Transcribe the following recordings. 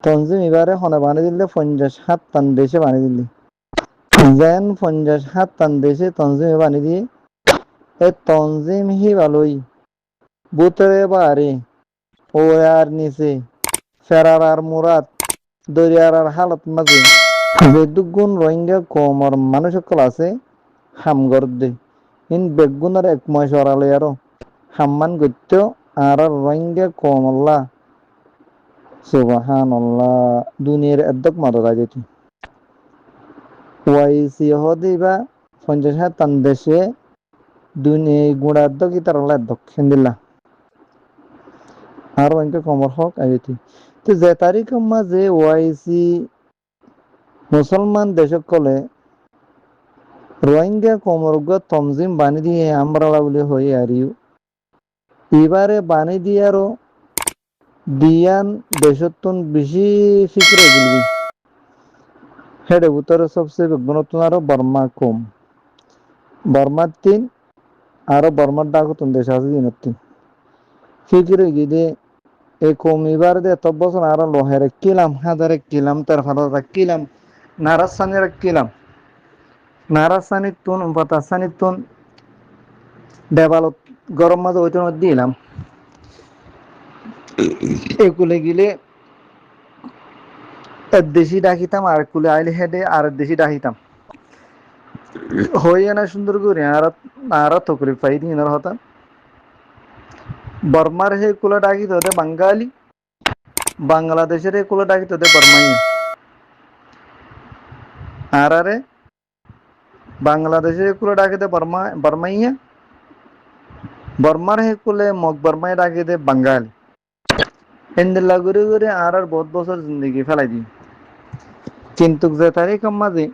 তঞ্জিম এবারে হনে বানিয়ে দিলে 50-7 দেশে বানিয়ে দিলি যেন 50-7 দেশে তঞ্জিমে বানিয়ে দিয়ে এ তঞ্জিম হি ভালোই বুতরে বাড়ি ও আর নিচে ফেরার আর মুরাদ দরিয়ার আর হালত মাঝে যে দুগুণ রোহিঙ্গা কমর মানুষ সকল আছে হামগর দে ইন বেগুনের এক মাস সরালে আরো হাম্মান গত্য আর রোহিঙ্গা কমল্লা সুবহানাল্লাহ দুনিয়ার এদ্দক মাদক আইতি ওয়াইসি হদিবা 50-7 দেশে দুনিয়া গুড়ার দক ইতারলা এদ্দক হিন্দিল্লা আর রোহিঙ্গা কমর হক আইতি তো যে তারিখ মাঝে ওয়াইসি মুসলমান দেশক কলে রোহিঙ্গা কমরগ তমজিম বানি দিয়ে আমরালা বলে হয়ে আরিও এবারে বানি দিয়ে আরো দিয়ান দেশতুন বেশি ফিক্রে গিলবি হেডে উত্তরে সবচেয়ে বেগুনতুন আরো বর্মা কম বর্মার তিন আরো বর্মার ডাকুতুন দেশ আছে দিনতিন ফিক্রে গিয়ে এ কম এবার দে এত বছর আরো লোহের কিলাম হাজারে কিলাম তার ফাদা কিলাম নারাসানের কিলাম নারাসানির তুন পাতাসানির তুন দেবালত গরম মাঝে ওইটার মধ্যে দিলাম এগুলে গিলে এক দেশি ডাকিতাম আর কুলে আইলে হেডে আর দেশি ডাকিতাম হইয়া না সুন্দর করে আর তো করে পাই দিন হতা বর্মার হে কুলে ডাকিত হতে বাঙালি বাংলাদেশের হে কুলে ডাকিত হতে বর্মাইয়া আর আরে বাংলাদেশের কুলে ডাকিতে বর্মাইয়া বর্মার হে কুলে মগ বর্মাই ডাকিতে বাঙালি এন্দিল্লা ঘুরে ঘুরে আর বহুত বছর জিন্দগি ফেলাই দিই কিন্তু যে তারিখ মাঝে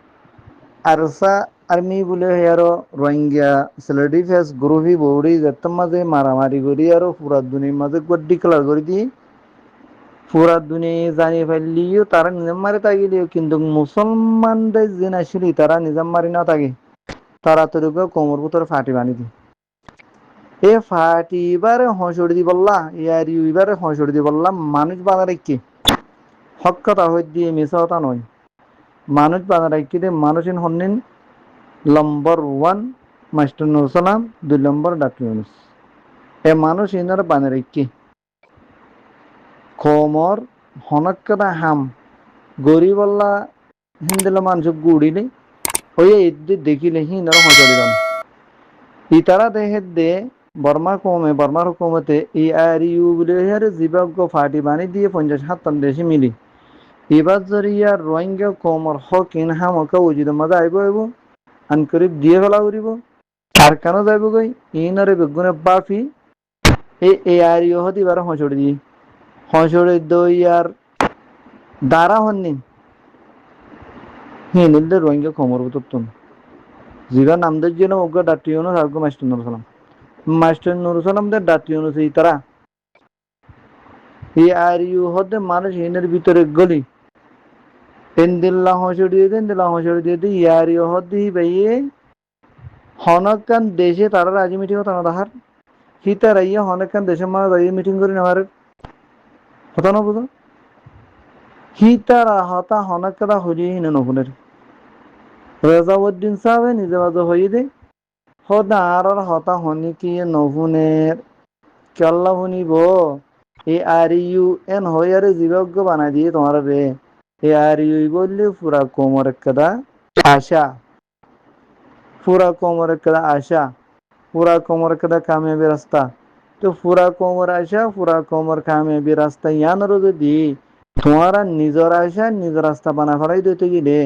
আরসা আর্মি বলে আরো রোহিঙ্গা সেলিডি ফেস গ্রুপি বৌড়ি যেতার মাঝে মারামারি করি আরো পুরা দুনিয়ার মাঝে গড্ডি কালার করে দিয়ে পুরা দুনিয়া জানিয়ে ফেললিও তারা নিজাম মারি তাগিলিও কিন্তু মুসলমানদের যে আসলে তারা নিজাম মারি না থাকে তারা তোর কোমর ভিতরে ফাটি বানি দি এ ফাটি এবারে হঁসড়ি দি বললা ইয়ার এবারে হঁসড়ি দি বললাম মানুষ বাজারে কি হক কথা হয়ে দিয়ে মিশা কথা নয় মানুষ বাজারে কি দে মানুষের হন্নিন নম্বর 1 মাস্টার নুর সালাম 2 নম্বর ডাক্তার ইউনুস এ মানুষ ইনার বাজারে কি কোমর হনকদা হাম গরিবল্লা হিন্দিলা মানুষ গুড়িলে হয়ে এদি দেখিলে হিনার হঁচড়ি দাম ইতারা দেহে দে বর্মার হুকুমতে ই আর ইউ বলে জীবাগ্য ফাটি বানি দিয়ে 50-7 দেশে মিলি এবার যদি ইয়ার রোহিঙ্গা কোমর হক ইন হামকা উজিদ মাঝে আইব আইব আনকরিব দিয়ে ফেলা করিব আর কেন যাইব গই ইনারে বেগুনে বাফি এ আর ইউ হতে এবার হঁচড়ি দিয়ে হঁচড়ি দই আর দাঁড়া হননি হিনিলদের রোহিঙ্গা কোমর বুততুন জিবা নামদের জন্য ওগো ডাটিউনো সারগো মাস্টার নুর সালাম দের ডাটিউনো সেই তারা এই আর ইউ হতে মানুষ হিনের ভিতরে গলি এন্দিল্লা হঁচড়ি দিয়ে দি ইয়ার ইউ হতে ভাইয়ে হনকান দেশে তারা রাজি মিটিং হতো না তাহার হিতারা ইয়ে হনকান দেশের মানুষ রাজি মিটিং করে নেওয়ার হতো না বুঝো হিতারা হতা হনকাদা হলিয়ে হিনে নকুনের রেজাউদ্দিন সাহেব নিজে বাজে হয়ে দে হতা আর হতা হনি কি নহুনের কেল্লা শুনিব এ আর ইউ এন হইয়ারে জীবজ্ঞ বানাই দিয়ে তোমার রে এ আর ইউ বললে পুরা কোমর একটা আশা পুরা কোমর একটা আশা পুরা কোমর একটা কামিয়াবি রাস্তা তো পুরা কোমর আশা পুরা কোমর কামিয়াবি রাস্তা ইয়ানোর যদি তোমারা নিজের আশা নিজের রাস্তা বানা ফেলাই দিতে গেলে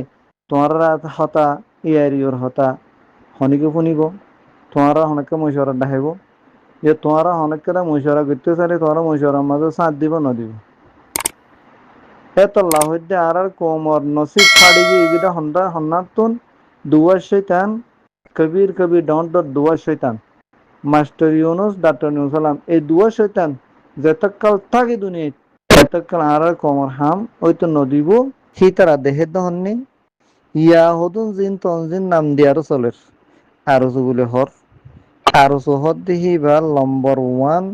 তোমার হতা এ আর ইউর হতা হনিকে শুনিব তোমারা অনেককে মশওয়ারা দেখাইব যে তোমারা অনেকটা মশওয়ারা করতে চাইলে তোমারা মশওয়ারার মাঝে সাথ দিব না দিব এত লাহদ্দে আর কোমর নসিব ফাড়ি গিয়ে এগুলা হন্নাতুন দুয়ার শৈতান কবির কবির ডন্ট দুয়ার শৈতান মাস্টার ইউনুস ডাক্তার ইউনুস সালাম এই দুয়ার শৈতান যেতকাল থাকে দুনিয়া এতকাল আর কোমর হাম ওই তো নদীব সেই তারা দেহের দহননি ইয়া হদুন জিন তনজিন নাম দিয়ে আরো চলের আরো বলে হর আরো হদ দিহি বা নম্বর 1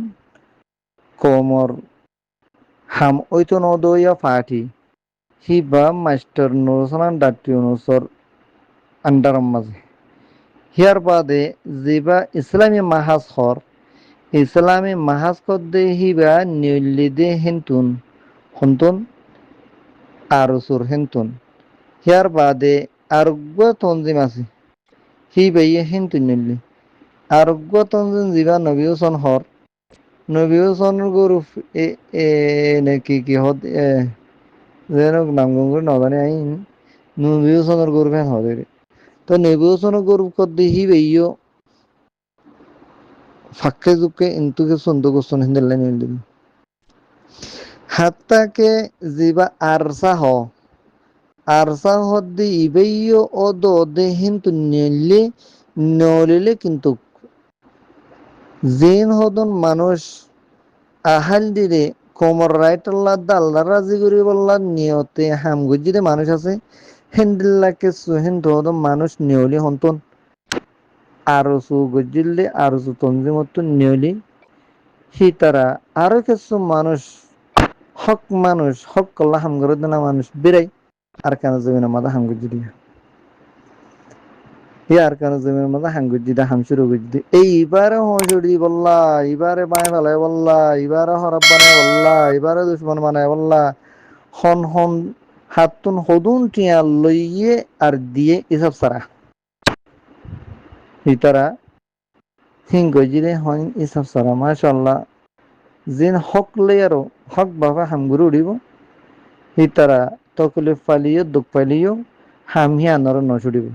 কোমর হাম ওই তো নদইয়া ফাটি হিবা মাস্টার নুরসালান ডাক্তি অনুসর আন্ডার মাঝে হিয়ার বাদে জিবা ইসলামী মাহাজ হর ইসলামী মাহাজ কদ্দে হিবা নিউল্লিদে হেন্তুন হন্তুন আরসুর হেন্তুন হিয়ার বাদে আরোগ্য তঞ্জিম আছে হিবাইয়ে হেন্তুন নিল্লি আরোগ্য তঞ্জিম জিবা নবী হোসেন হর নবী হোসেন গরু এ এ নাকি কি হদ যেন নামগঙ্গুর নজানে আইন নবী হোসেনের গরু ফ্যান হদে তো নবী হোসেনের গরু কদ্দে হিবাইয় ফাক্কে জুকে ইন্তুকে সন্দ গোসন হিন্দেল্লাই নিল হাত্তাকে জিবা আরসা হদ্দি ইবেইয় ও দে হিন্তু নলিলে কিন্তু জিন হদন মানুষ আহাল দিরে কোমর রাইটাল্লা দাল্লা রাজি করি বললা নিয়তে হামগুজিরে মানুষ আছে হেন্দিল্লাকে সুহিন্তু হদন মানুষ নিয়লি হন্তন আরো সু গজিল্লে আরো সু তঞ্জিমত নিয়লি হি তারা আরো কিছু মানুষ হক কল্লা হামগর দিনা মানুষ বিরাই আর কেন জমিনের মাঝে হামগুজি দিয়া ই আর কেন জমিনের মাঝে হামগুজি দা হামশুরু গুজি এইবারে হসুরি বললা এবারে বাঁয় ফেলায় বললা এবারে হরব বানায় বললা এবারে দুশ্মন বানায় বললা হন হন হাতুন হদুন টিয়া লইয়ে আর দিয়ে এসব সারা ই তারা হিং গজিরে হন এসব সারা মাশাল্লাহ জিন হক লেয়ারও হক বাবা হামগুরু উড়িব হিতারা তকলে ফালিও দুঃখ ফালিও হাম হিয়ানর নসুড়িব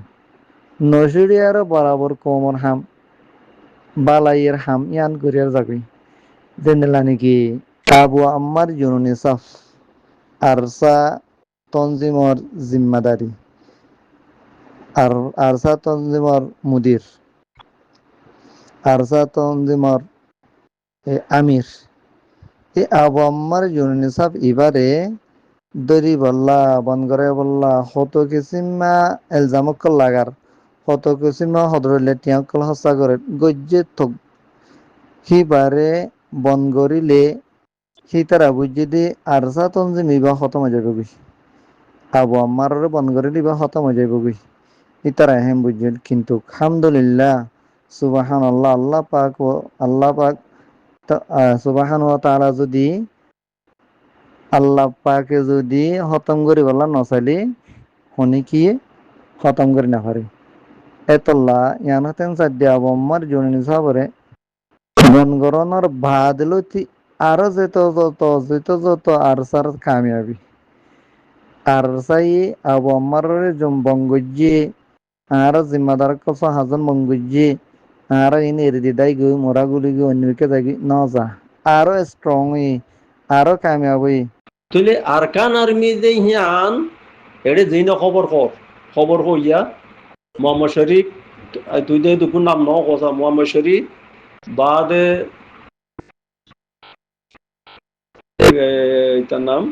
নসুড়ি আর বরাবর কোমর হাম বালাইয়ের হাম ইয়ান করিয়ার যাবি জেনেলা নাকি আবু আম্মার জুনুনি সাফ আরসা তনজিমর জিম্মাদারি আর আরসা তনজিমর মুদির আরসা তনজিমর আমির এই আবু আম্মার জুনুনি সাফ এবারে দরি বললা বন করে বললা হত কিসিমা এলজামকল লাগার হত কিসিমা হদরলে টিয়াকল হসা করে গজ্জে থক হিবারে বন গরিলে হি তারা বুঝি দি আরসা তঞ্জি মিবা খতম হয়ে যাবে আবু আম্মার বন গরি দিবা খতম হয়ে যাবে হি তারা হেম বুঝছেন কিন্তু আলহামদুলিল্লাহ সুবাহান আল্লাহ আল্লাহ পাক সুবাহান ওয়া তাআলা যদি আল্লাহ পাকে যদি খতম করি বললা নচালি শুনি কি খতম করি না পারে এতল্লা ইয়ান হতেন সাদ্য আবম্মার জনি সাবরে গণগণর বাদলতি আরো যত আর সার কামিয়াবি আর সাই আবম্মার বঙ্গজি আর জিম্মাদার কস হাজন বঙ্গজি আর ইন এরিদি দাই গই মোরা গুলি গই অন্যকে দাগি নজা আরো স্ট্রং আরো কামিয়াবি তুলে আরকান আর্মি যে হিয়ান এড়ে যেই না খবর কইয়া মোহাম্মদ শরীফ তুই দে দুপুর নাম ন কথা মোহাম্মদ শরীফ বাদে তার নাম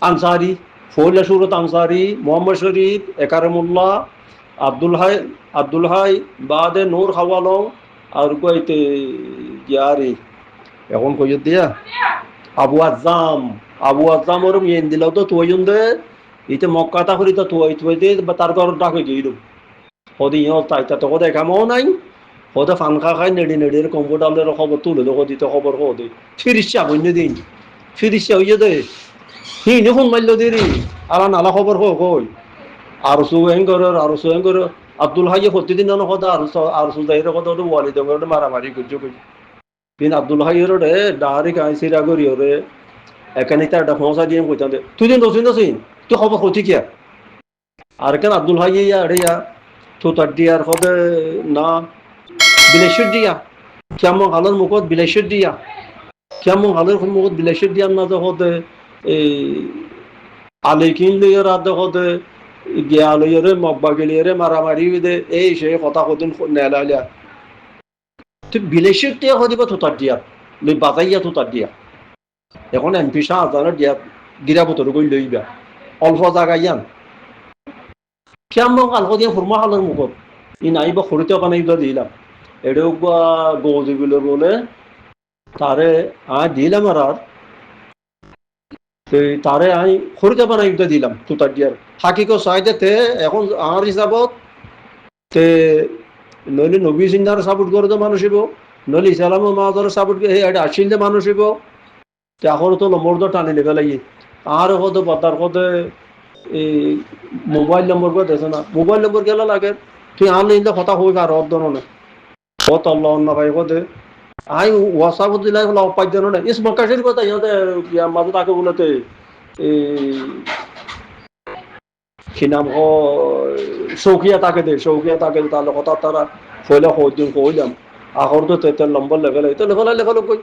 আনসারি ফৌলা সুরত আনসারি মোহাম্মদ শরীফ একারমুল্লাহ আব্দুল হাই বাদে নূর হাওয়ালং আর কইতে ইয়ারি এখন কই দিয়া আবু আজাম ওর মেন দিলাও তো তুই দে ইতে মক্কাতা করি তো তুই দে তার ঘর ডাকে গিয়ে হদি ইহ তাই তা তোকে দেখামও নাই হতে ফানখা খাই নেড়ি কম্পিউটারের খবর তুলে দেখো দিতে খবর হদে ফিরিসা বন্য দিন ফিরিসা হইয়ে দে হিনে ফোন মারল দেরি আর নালা খবর কই আর সুহেন করে আব্দুল হাইয়ে প্রতিদিন না কথা আর সুজাইরের কথা ওয়ালি দঙ্গর মারামারি করছো কিন্তু আব্দুল হাইয়ের ডাহারি কাঁচিরা করি ওরে এখানে তার ফসা দিয়ে কইতাম তুই দিন দোষিন তুই খবর হতি কিয়া আর কেন আব্দুল হাইয়া আরে তোতার দিয়ার হদে না বিলেশ্বর দিয়া কেমন হালের মুখত বিলেশ্বর দিয়া কেমন হালের মুখত বিলেশ্বর দিয়ার না হদে এই আলে কিনলে রাতে হদে গিয়া লইরে মব্বা গেলিয়ে মারামারি দে এই সে কথা কদিন নেলাইলা তুই বিলেশ্বর দিয়া হদিবা তোতার দিয়া লই বাজাইয়া তোতার দিয়া এখন এমপি শাহ আজানের দিয়া গিরাপতর কই লইবা অল্প জায়গায় ইয়ান কেমন কালক দিয়ে হুরমা হালের মুখত ই নাই বা খরিতে বানাই দিলাম এটাও বা গৌজিগুলো বলে তারে দিলাম আর তো তারে আমি খরিদা বানাই দিলাম তুতার দিয়ার হাকিকো চাইতে তে এখন আমার হিসাবত তে নইলে নবী সিন্ধার সাপোর্ট করে তো মানুষ হইব, নইলে ইসলাম মাহাজর সাপোর্ট এটা আসিল যে মানুষ হইব। এখন তো নম্বর টানি নেবে লাগি আর কত পতার কত এই মোবাইল নম্বর করে দেখো না, মোবাইল নম্বর গেলে লাগে তুই আনলে ইন্দা কথা হই আর অর্ধন না কত আল্লাহ অন্য ভাই কত আই ওয়াসাপ দিলাই হলো অপাদ্য না ইস মক্কাশের কথা ইহঁতে মাঝে তাকে বলেতে এই কি নাম চৌকিয়া তাকে দে চৌকিয়া তাকে তাহলে কথা তারা হইলে দিন কইলাম আগর তো তেতের নম্বর লেভেল তো লেভেল কই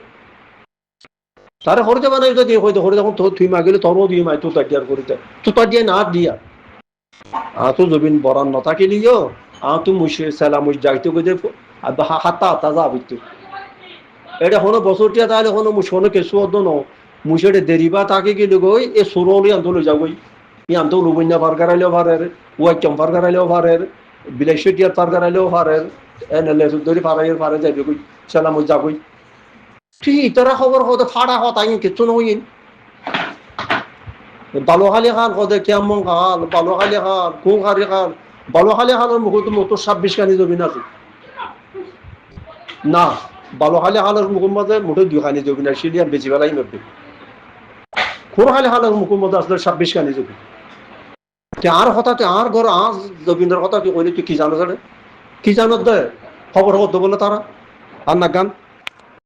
তারা হরিতে বানাই তো দিয়ে হইতে হরে যখন তুই মাগিলে তোরও দিয়ে মাই তুই তার করিতে তুই তার দিয়ে না দিয়া তো জবিন বরান নথাকি লিও তুই মুসে সেলা মুস যাইতে কই দে হাতা হাতা যাবি তুই এটা হনো বছরটিয়া তাহলে হনো মুস হনো কেসু অদ্দ ন মুসেটে দেরিবা তাকে গেলে গই এ সুরলি আন্দোলন যাবই ই আন্দোলন লুবইনা পার করাইলেও পারের ওয়াইচম পার করাইলেও পারের বিলাইশটিয়ার পার করাইলেও পারের এনএলএ ধরে পারাইয়ের পারে যাইবে কই সেলা মুস যাবই ঠিক তারা খবর হতে ফাড়া হতাই কিছু নইন বালুখালী খান কদে কেমন খাল বালুখালী খাল কুঁখারি খাল বালুখালী খালের মুখ মতো 26 খানি জমি না না বালুখালী খালের মুখের মধ্যে মোটে 2 খানি জমি না সিলিয়ান বেশি বেলাই মধ্যে কুঁখালী খালের মুখের মধ্যে আসলে 26 খানি জমি আর হঠাৎ আর ঘর আজ জমিনের কথা তুই কইলি তুই কি জানো কি জানো দে খবর হতো বলে তারা আর না গান